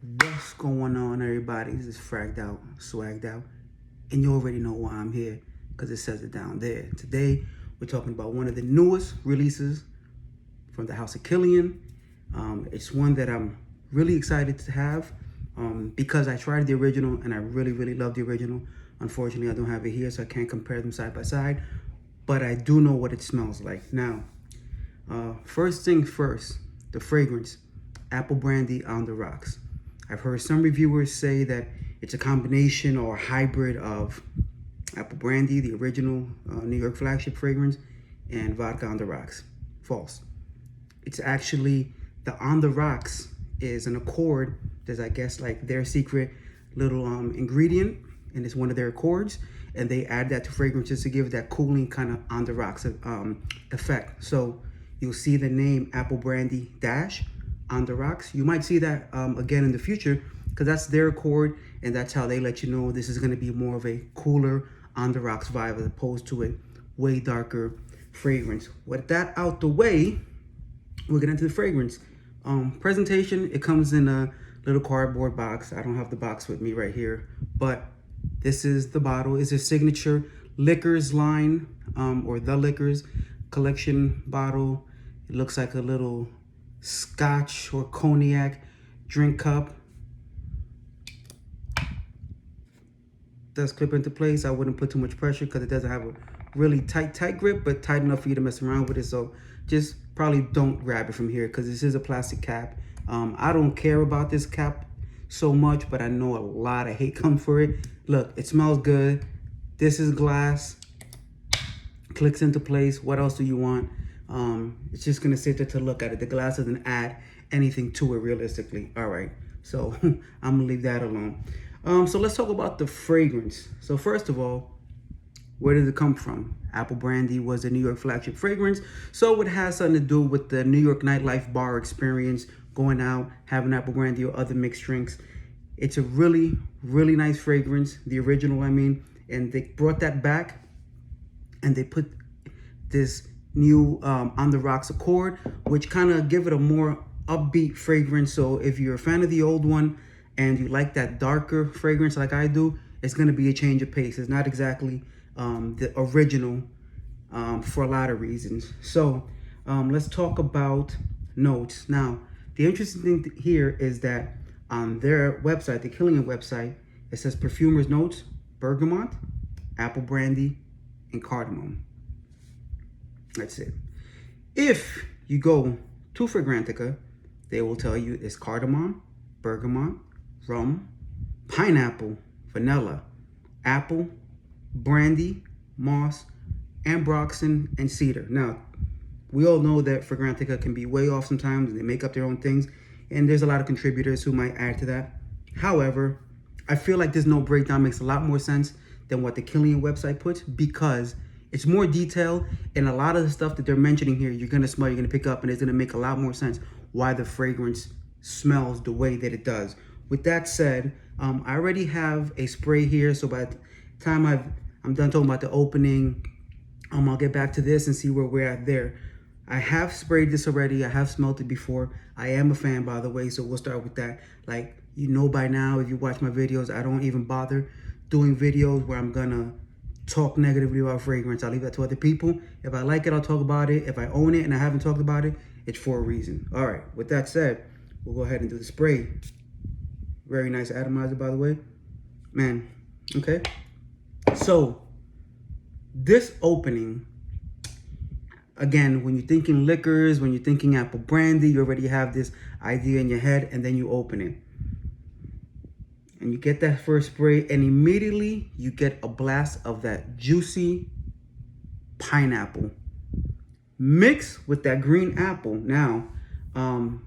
What's going on, everybody? This is fragged out, swagged out, and you already know why I'm here because it says it down there. Today, we're talking about one of the newest releases from the house of Kilian. It's one that I'm really excited to have because I tried the original and I really love the original. Unfortunately, I don't have it here, so I can't compare them side by side, but I do know what it smells like. Now, first thing first, the fragrance, Apple Brandy on the rocks. I've heard some reviewers say that it's a combination or a hybrid of Apple Brandy, the original New York flagship fragrance, and vodka on the rocks. False. It's actually the on the rocks is an accord that's, I guess, like their secret little ingredient, and it's one of their accords, and they add that to fragrances to give that cooling kind of on the rocks effect. So you'll see the name Apple Brandy Dash on the rocks. You might see that again in the future because that's their accord, and that's how they let you know this is going to be more of a cooler on the rocks vibe as opposed to a way darker fragrance. With that out the way, we'll get into the fragrance. Presentation, it comes in a little cardboard box. I don't have the box with me right here, but this is the bottle. It's a signature liquors line or the liquors collection bottle. It looks like a little scotch or cognac drink cup. Does clip into place. I wouldn't put too much pressure because it doesn't have a really tight grip, but tight enough for you to mess around with it. So just probably don't grab it from here because this is a plastic cap. I don't care about this cap so much, but I know a lot of hate comes for it. Look, it smells good. This is glass. Clicks into place. What else do you want? It's just gonna sit there to look at it. The glass doesn't add anything to it realistically. All right, so I'm gonna leave that alone. So let's talk about the fragrance. So first of all, where did it come from? Apple Brandy was a New York flagship fragrance, so it has something to do with the New York nightlife bar experience, going out, having Apple Brandy or other mixed drinks. It's a really nice fragrance, the original, I mean, and they brought that back and they put this new on the rocks accord, which kind of give it a more upbeat fragrance. So if you're a fan of the old one and you like that darker fragrance like I do, it's going to be a change of pace. It's not exactly the original for a lot of reasons. So let's talk about notes. Now, the interesting thing here is that on their website, the Kilian website, it says perfumer's notes, Bergamot, Apple Brandy, and Cardamon. That's it. If you go to Fragrantica, they will tell you it's cardamom, bergamot, rum, pineapple, vanilla, apple, brandy, moss, ambroxan, and cedar. Now, we all know that Fragrantica can be way off sometimes, and they make up their own things, and there's a lot of contributors who might add to that. However, I feel like this note breakdown makes a lot more sense than what the Kilian website puts because it's more detailed, and a lot of the stuff that they're mentioning here, you're gonna smell, you're gonna pick up, and it's gonna make a lot more sense why the fragrance smells the way that it does. With that said, I already have a spray here, so by the time I'm done talking about the opening, I'll get back to this and see where we're at there. I have sprayed this already. I have smelled it before. I am a fan, by the way, so we'll start with that. Like, you know by now, if you watch my videos, I don't even bother doing videos where I'm gonna talk negatively about fragrance. I'll leave that to other people. If I like it, I'll talk about it. If I own it and I haven't talked about it, it's for a reason. All right, with that said, we'll go ahead and do the spray. Very nice atomizer, by the way. Man, okay. So, this opening, again, when you're thinking liquors, when you're thinking Apple Brandy, you already have this idea in your head, and then you open it. And you get that first spray, and immediately you get a blast of that juicy pineapple mixed with that green apple. Now,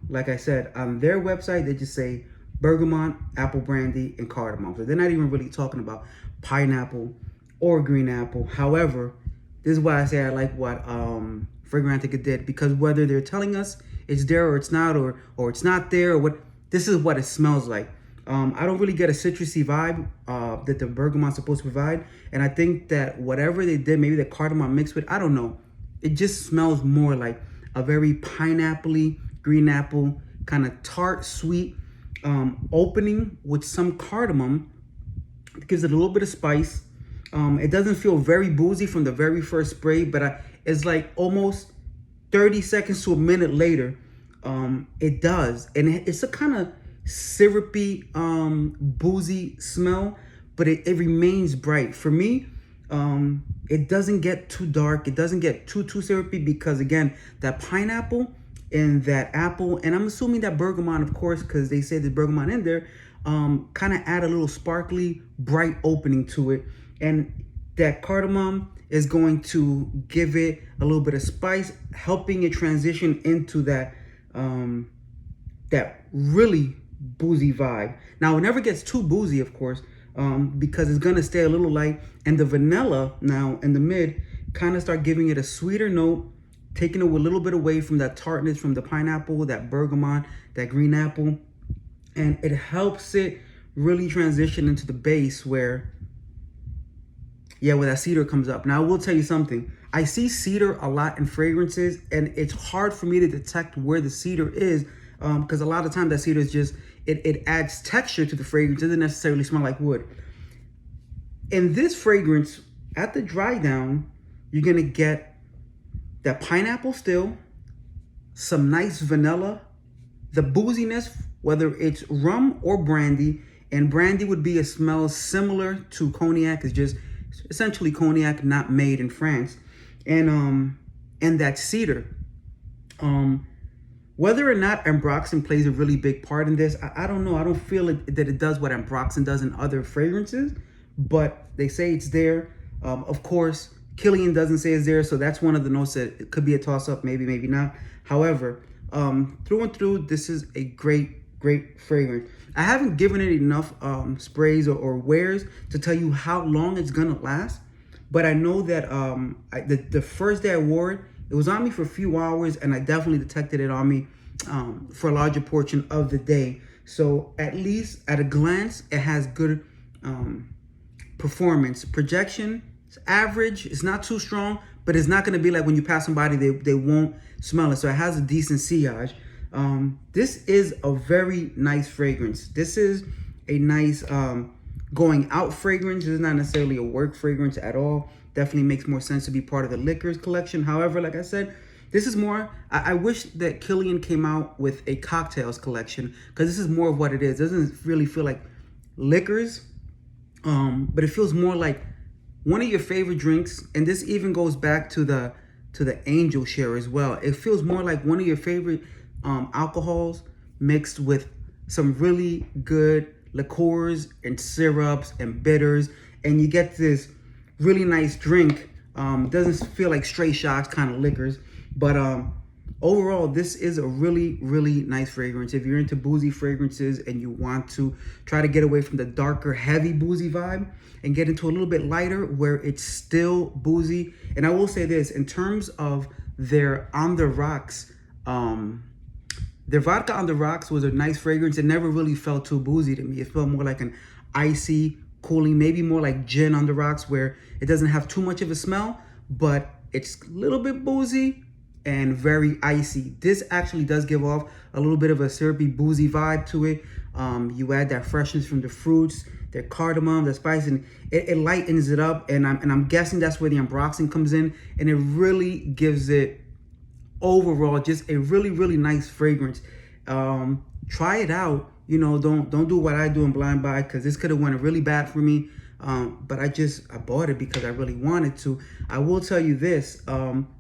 like I said, on their website, they just say bergamot, apple brandy, and cardamom. So they're not even really talking about pineapple or green apple. However, this is why I say I like what Fragrantica did, because whether they're telling us it's there or it's not, or it's not there, or what, this is what it smells like. I don't really get a citrusy vibe that the bergamot's supposed to provide, and I think that whatever they did, maybe the cardamom mixed with, I don't know, it just smells more like a very pineapple-y, green apple, kind of tart, sweet opening with some cardamom. It gives it a little bit of spice. It doesn't feel very boozy from the very first spray, but it's like almost 30 seconds to a minute later, it does. And it's a kind of syrupy, boozy smell, but it remains bright. For me, it doesn't get too dark. It doesn't get too syrupy because, again, that pineapple and that apple, and I'm assuming that bergamot, of course, because they say there's bergamot in there, kind of add a little sparkly, bright opening to it. And that cardamom is going to give it a little bit of spice, helping it transition into that that really boozy vibe. Now, it never gets too boozy, of course, because it's gonna stay a little light. And the vanilla now in the mid kind of start giving it a sweeter note, taking it a little bit away from that tartness from the pineapple, that bergamot, that green apple. And it helps it really transition into the base where that cedar comes up. Now, I will tell you something. I see cedar a lot in fragrances, and it's hard for me to detect where the cedar is because a lot of times that cedar is just, it adds texture to the fragrance. It doesn't necessarily smell like wood. In this fragrance, at the dry down, you're going to get that pineapple still, some nice vanilla, the booziness, whether it's rum or brandy. And brandy would be a smell similar to cognac. It's just essentially cognac not made in France. And that cedar. Whether or not ambroxan plays a really big part in this, I don't know. I don't feel that it does what ambroxan does in other fragrances, but they say it's there. Of course, Kilian doesn't say it's there, so that's one of the notes that it could be a toss-up, maybe not. However, through and through, this is a great fragrance. I haven't given it enough sprays or wears to tell you how long it's gonna last, but I know that the first day I wore it, it was on me for a few hours, and I definitely detected it on me for a larger portion of the day. So at least at a glance, it has good performance. Projection, it's average. It's not too strong, but it's not going to be like when you pass somebody, they won't smell it. So it has a decent sillage. This is a very nice fragrance. This is a nice going out fragrance. This is not necessarily a work fragrance at all. Definitely makes more sense to be part of the liquors collection. However, like I said, this is more, I wish that Kilian came out with a cocktails collection, because this is more of what it is. It doesn't really feel like liquors, but it feels more like one of your favorite drinks. And this even goes back to the angel share as well. It feels more like one of your favorite alcohols mixed with some really good liqueurs and syrups and bitters, and you get this really nice drink. Doesn't feel like straight shots kind of liquors, but overall, this is a really nice fragrance. If you're into boozy fragrances and you want to try to get away from the darker, heavy boozy vibe and get into a little bit lighter where it's still boozy. And I will say this, in terms of their On the Rocks, their vodka on the rocks was a nice fragrance. It never really felt too boozy to me. It felt more like an icy, cooling, maybe more like gin on the rocks, where it doesn't have too much of a smell, but it's a little bit boozy and very icy. This actually does give off a little bit of a syrupy, boozy vibe to it. You add that freshness from the fruits, the cardamom, the spice, and it lightens it up. And I'm guessing that's where the ambroxan comes in, and it really gives it overall just a really nice fragrance. Try it out. You know, don't do what I do and blind buy, because this could have went really bad for me. But I bought it because I really wanted to. I will tell you this,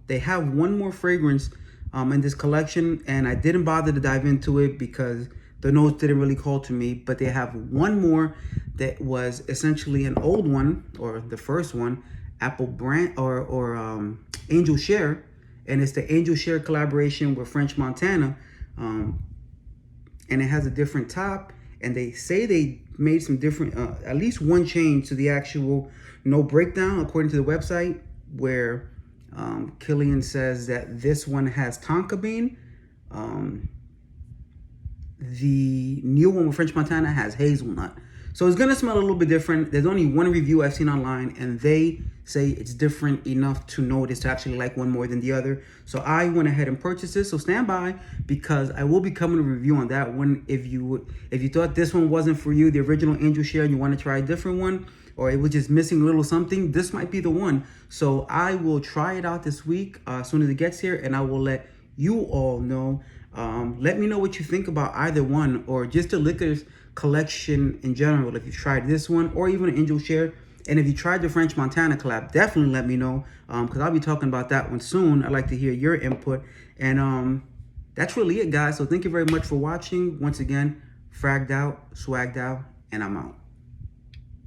they have one more fragrance in this collection, and I didn't bother to dive into it because the notes didn't really call to me. But they have one more that was essentially an old one, or the first one, Apple Brand or Angel Share, and it's the Angel Share collaboration with French Montana. And it has a different top, and they say they made some different, at least one change to the actual note breakdown, according to the website, where Kilian says that this one has tonka bean. The new one with French Montana has hazelnut. So it's gonna smell a little bit different. There's only one review I've seen online, and they say it's different enough to notice to actually like one more than the other. So I went ahead and purchased this. So stand by, because I will be coming to review on that one. If you thought this one wasn't for you, the original Angel Share, and you want to try a different one, or it was just missing a little something, this might be the one. So I will try it out this week as soon as it gets here, and I will let you all know. Let me know what you think about either one, or just the liquors collection in general. If you tried this one, or even an Angel Share, and if you tried the French Montana collab, definitely let me know, because I'll be talking about that one soon. I'd like to hear your input. And that's really it, guys. So thank you very much for watching. Once again, fragged out, swagged out, and I'm out.